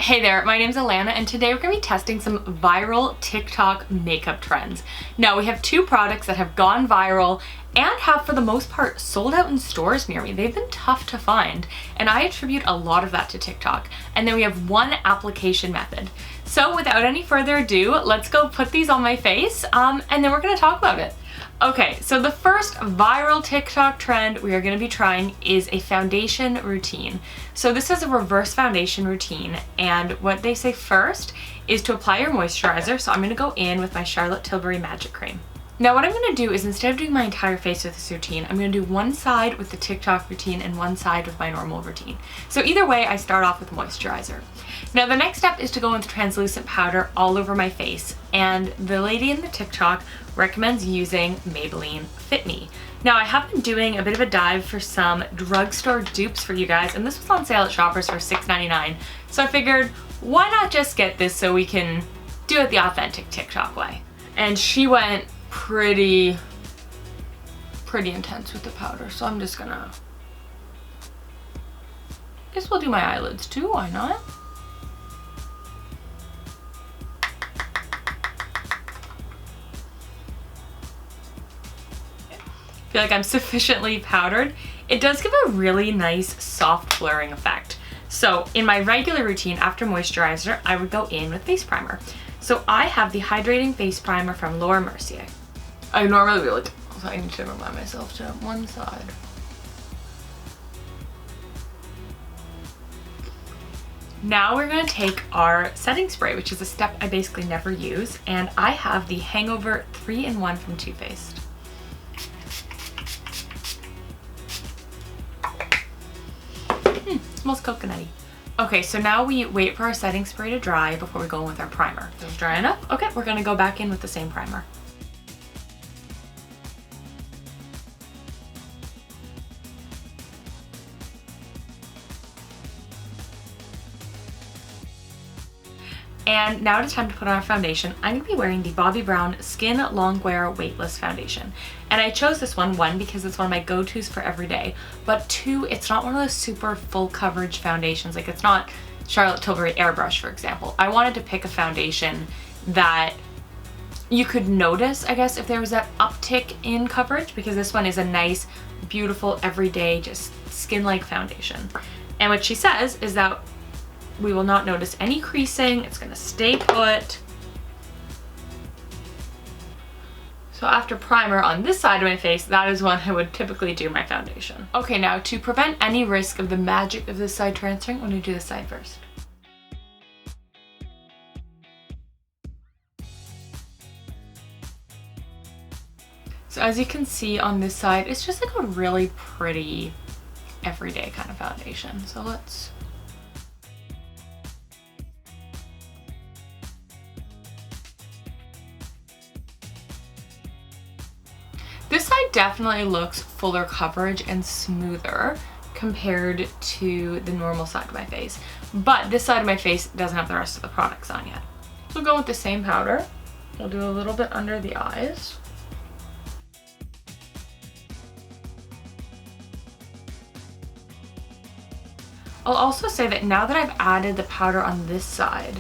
Hey there, my name's Alana and today we're going to be testing some viral TikTok makeup trends. Now we have two products that have gone viral and have for the most part sold out in stores near me. They've been tough to find and I attribute a lot of that to TikTok. And then we have one application method. So without any further ado, let's go put these on my face and then we're going to talk about it. Okay, so the first viral TikTok trend we are going to be trying is a foundation routine. So this is a reverse foundation routine, and what they say first is to apply your moisturizer. So I'm going to go in with my Charlotte Tilbury Magic Cream. Now what I'm going to do is, instead of doing my entire face with this routine, I'm going to do one side with the TikTok routine and one side with my normal routine. So either way, I start off with moisturizer. Now the next step is to go with translucent powder all over my face, and the lady in the TikTok recommends using Maybelline Fit Me. Now I have been doing a bit of a dive for some drugstore dupes for you guys, and this was on sale at Shoppers for $6.99. So I figured, why not just get this so we can do it the authentic TikTok way? And she went pretty intense with the powder, so I'm just gonna, guess we'll do my eyelids too, why not? Feel like I'm sufficiently powdered. It does give a really nice soft blurring effect. So in my regular routine after moisturizer, I would go in with face primer. So I have the hydrating face primer from Laura Mercier. I normally be like, so I need to remind myself to one side. Now we're gonna take our setting spray, which is a step I basically never use, and I have the Hangover 3-in-1 from Too Faced. Smells coconutty. Okay, so now we wait for our setting spray to dry before we go in with our primer. So it's dry enough? Okay, we're gonna go back in with the same primer. And now it's time to put on our foundation. I'm going to be wearing the Bobbi Brown Skin Longwear Weightless Foundation. And I chose this one, because it's one of my go-tos for every day, but two, it's not one of those super full coverage foundations. Like, it's not Charlotte Tilbury Airbrush, for example. I wanted to pick a foundation that you could notice, I guess, if there was that uptick in coverage, because this one is a nice, beautiful, everyday, just skin-like foundation. And what she says is that we will not notice any creasing. It's gonna stay put. So after primer on this side of my face, that is when I would typically do my foundation. Okay, now to prevent any risk of the magic of this side transferring, I'm gonna do this side first. So as you can see on this side, it's just like a really pretty everyday kind of foundation. So let's this side definitely looks fuller coverage and smoother compared to the normal side of my face. But this side of my face doesn't have the rest of the products on yet. So we'll go with the same powder. We'll do a little bit under the eyes. I'll also say that now that I've added the powder on this side,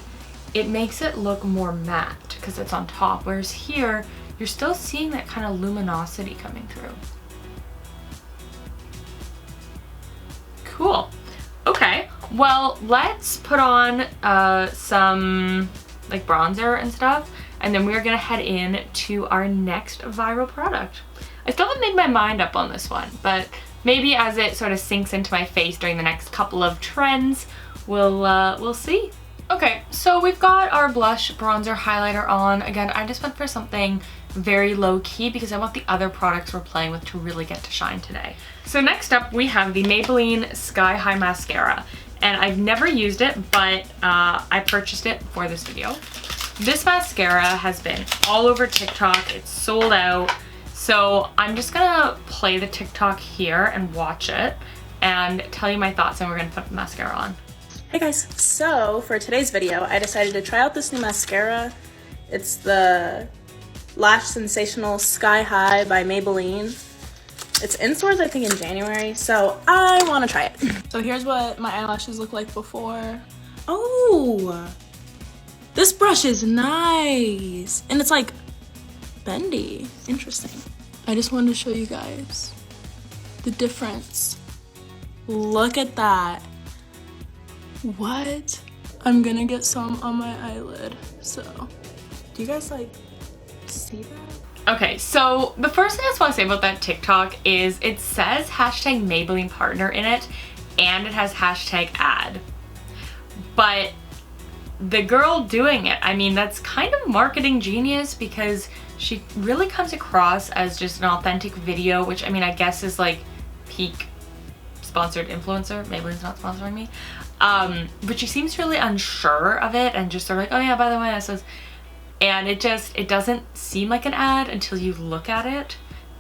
it makes it look more matte because it's on top, whereas here, you're still seeing that kind of luminosity coming through. Cool. Okay, well, let's put on some like bronzer and stuff, and then we're gonna head in to our next viral product. I still haven't made my mind up on this one, but maybe as it sort of sinks into my face during the next couple of trends, we'll see. Okay, so we've got our blush, bronzer, highlighter on. Again, I just went for something very low key because I want the other products we're playing with to really get to shine today. So next up we have the Maybelline Sky High Mascara, and I've never used it, but I purchased it for this video. This mascara has been all over TikTok. It's sold out. So I'm just gonna play the TikTok here and watch it and tell you my thoughts, and we're gonna put the mascara on. Hey guys, so for today's video, I decided to try out this new mascara. It's the Lash Sensational Sky High by Maybelline. It's in stores, I think, in January, so I want to try it. So here's what my eyelashes look like before. Oh, Ooh, this brush is nice. And it's like bendy. Interesting. I just wanted to show you guys the difference. Look at that. What? I'm gonna get some on my eyelid. So, do you guys like see that? Okay, so the first thing I just want to say about that TikTok is it says hashtag Maybelline partner in it, and it has hashtag ad. But the girl doing it, I mean, that's kind of marketing genius, because she really comes across as just an authentic video, which I mean, I guess is like peak sponsored influencer. Maybelline's not sponsoring me. But she seems really unsure of it and just sort of like, oh yeah, by the way, this is, and it doesn't seem like an ad until you look at it.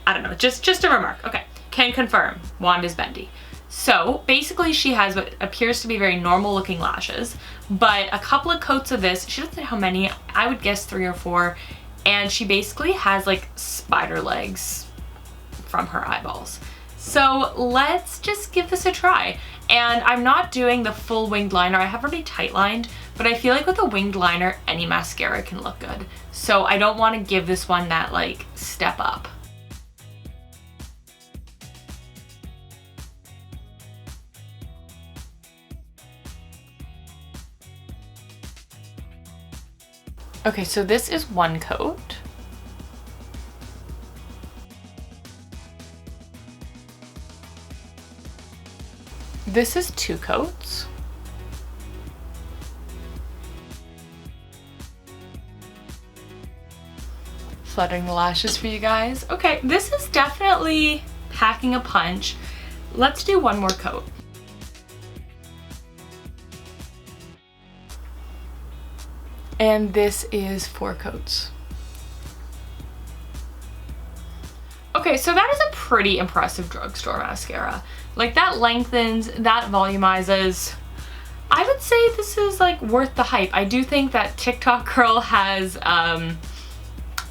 I don't know, just a remark. Okay, can confirm, wand is bendy. So basically she has what appears to be very normal looking lashes, but a couple of coats of this, she doesn't know how many, I would guess 3 or 4, and she basically has like spider legs from her eyeballs. So let's just give this a try. And I'm not doing the full winged liner, I have already tight lined, but I feel like with a winged liner, any mascara can look good. So I don't want to give this one that like step up. Okay, so this is one coat. This is 2 coats. Fluttering the lashes for you guys. Okay, this is definitely packing a punch. Let's do one more coat. And this is 4 coats. Okay, so that is a pretty impressive drugstore mascara. Like, that lengthens, that volumizes. I would say this is like worth the hype. I do think that TikTok girl has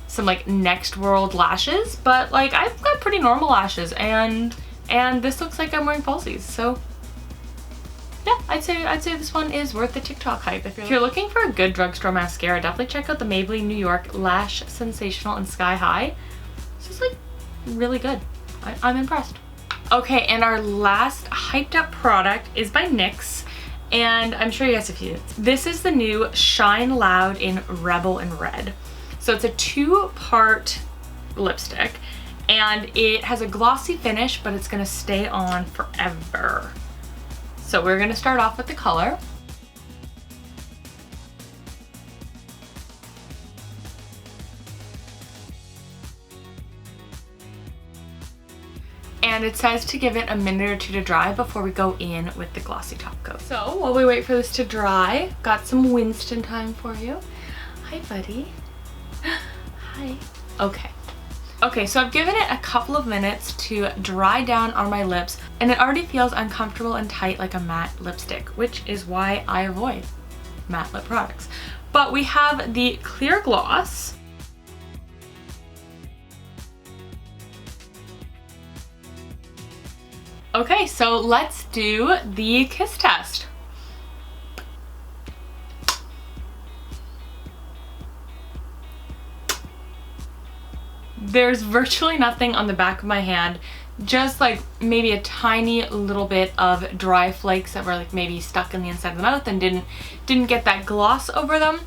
some like next world lashes, but like I've got pretty normal lashes, and this looks like I'm wearing falsies. So yeah, I'd say this one is worth the TikTok hype. If you're looking for a good drugstore mascara, definitely check out the Maybelline New York Lash Sensational and Sky High. This is like really good. I'm impressed. Okay, and our last hyped up product is by NYX, and I'm sure you guys have seen it. This is the new Shine Loud in Rebel and Red. So it's a 2-part lipstick, and it has a glossy finish, but it's gonna stay on forever. So we're gonna start off with the color. And it says to give it a minute or 2 to dry before we go in with the glossy top coat. So while we wait for this to dry, got some Winston time for you. Hi, buddy. Hi. Okay. Okay, so I've given it a couple of minutes to dry down on my lips, and it already feels uncomfortable and tight like a matte lipstick, which is why I avoid matte lip products. But we have the clear gloss. Okay, so let's do the kiss test. There's virtually nothing on the back of my hand, just like maybe a tiny little bit of dry flakes that were like maybe stuck in the inside of the mouth and didn't get that gloss over them.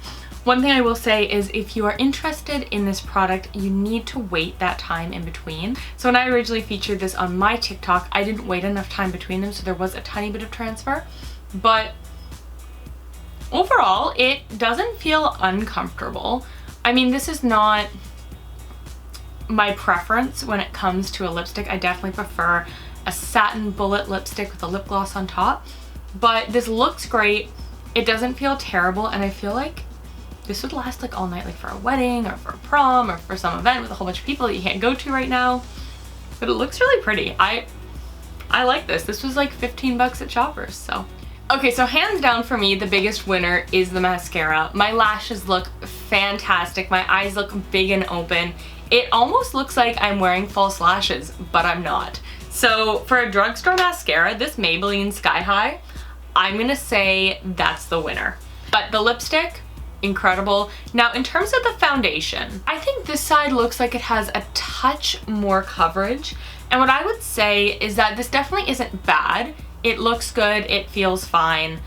One thing I will say is if you are interested in this product, you need to wait that time in between. So when I originally featured this on my TikTok, I didn't wait enough time between them, so there was a tiny bit of transfer. But overall, it doesn't feel uncomfortable. I mean, this is not my preference when it comes to a lipstick. I definitely prefer a satin bullet lipstick with a lip gloss on top. But this looks great. It doesn't feel terrible, and I feel like this would last like all night, like for a wedding or for a prom or for some event with a whole bunch of people that you can't go to right now. But it looks really pretty. I like this. This was like 15 bucks at Shoppers, so. Okay, so hands down for me, the biggest winner is the mascara. My lashes look fantastic. My eyes look big and open. It almost looks like I'm wearing false lashes, but I'm not. So for a drugstore mascara, this Maybelline Sky High, I'm gonna say that's the winner. But the lipstick, incredible. Now, in terms of the foundation, I think this side looks like it has a touch more coverage. And what I would say is that this definitely isn't bad. It looks good, it feels fine.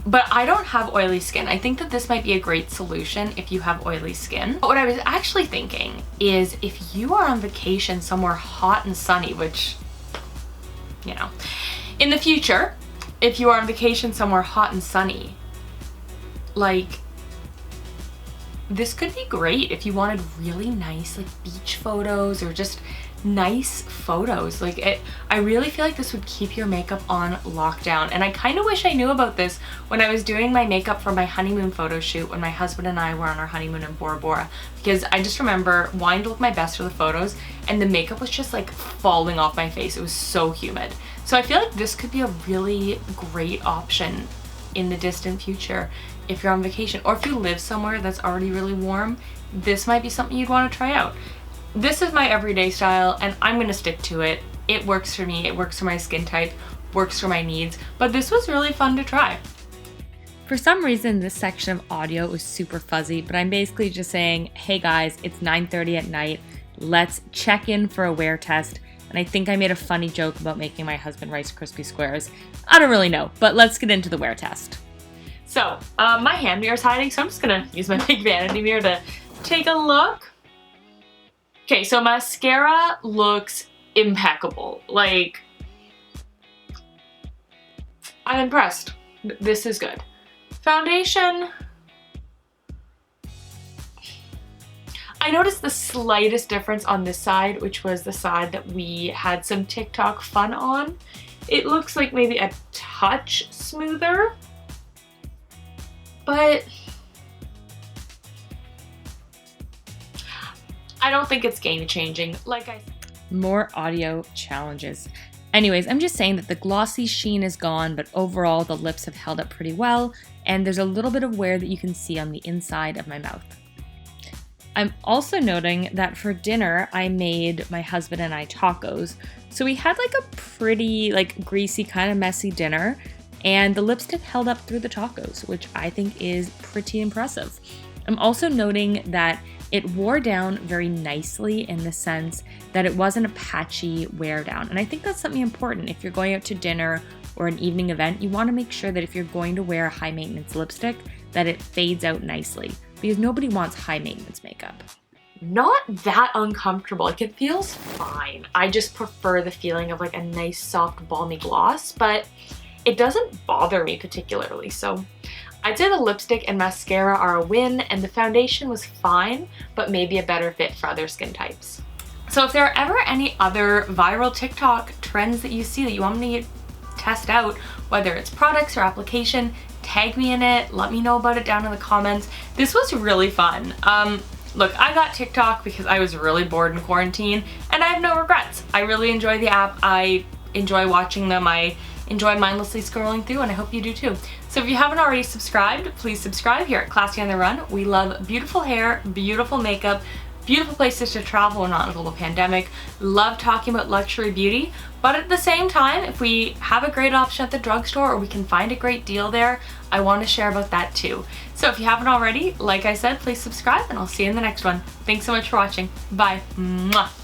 But I don't have oily skin. I think that this might be a great solution if you have oily skin. But what I was actually thinking is if you are on vacation somewhere hot and sunny, which, you know, in the future, if you are on vacation somewhere hot and sunny, like, this could be great if you wanted really nice, like, beach photos or just nice photos. Like, I really feel like this would keep your makeup on lockdown. And I kind of wish I knew about this when I was doing my makeup for my honeymoon photo shoot when my husband and I were on our honeymoon in Bora Bora, because I just remember wanting to look my best for the photos and the makeup was just like falling off my face. It was so humid. So I feel like this could be a really great option in the distant future if you're on vacation, or if you live somewhere that's already really warm. This might be something you'd want to try out. This is my everyday style and I'm gonna stick to it. It works for me, it works for my skin type, works for my needs, but this was really fun to try. For some reason, this section of audio was super fuzzy, but I'm basically just saying, hey guys, it's 9:30 at night. Let's check in for a wear test. And I think I made a funny joke about making my husband Rice Krispie squares. I don't really know, but let's get into the wear test. So, my hand mirror is hiding, so I'm just gonna use my big vanity mirror to take a look. Okay, so mascara looks impeccable. Like, I'm impressed. This is good. Foundation. I noticed the slightest difference on this side, which was the side that we had some TikTok fun on. It looks like maybe a touch smoother, but I don't think it's game changing. Like I said. More audio challenges. Anyways, I'm just saying that the glossy sheen is gone, but overall the lips have held up pretty well, and there's a little bit of wear that you can see on the inside of my mouth. I'm also noting that for dinner, I made my husband and I tacos. So we had like a pretty, like, greasy, kind of messy dinner, and the lipstick held up through the tacos, which I think is pretty impressive. I'm also noting that it wore down very nicely in the sense that it wasn't a patchy wear down. And I think that's something important. If you're going out to dinner or an evening event, you want to make sure that if you're going to wear a high maintenance lipstick, that it fades out nicely, because nobody wants high maintenance makeup. Not that uncomfortable. Like, it feels fine. I just prefer the feeling of like a nice soft balmy gloss, but it doesn't bother me particularly. So I'd say the lipstick and mascara are a win, and the foundation was fine, but maybe a better fit for other skin types. So if there are ever any other viral TikTok trends that you see that you want me to test out, whether it's products or application, tag me in it, let me know about it down in the comments. This was really fun. Look, I got TikTok because I was really bored in quarantine, and I have no regrets. I really enjoy the app. I enjoy watching them. I enjoy mindlessly scrolling through, and I hope you do too. So if you haven't already subscribed, please subscribe here at Classy on the Run. We love beautiful hair, beautiful makeup, beautiful places to travel when not in a global pandemic. Love talking about luxury beauty, but at the same time, if we have a great option at the drugstore or we can find a great deal there, I want to share about that too. So if you haven't already, like I said, please subscribe, and I'll see you in the next one. Thanks so much for watching. Bye. Mwah.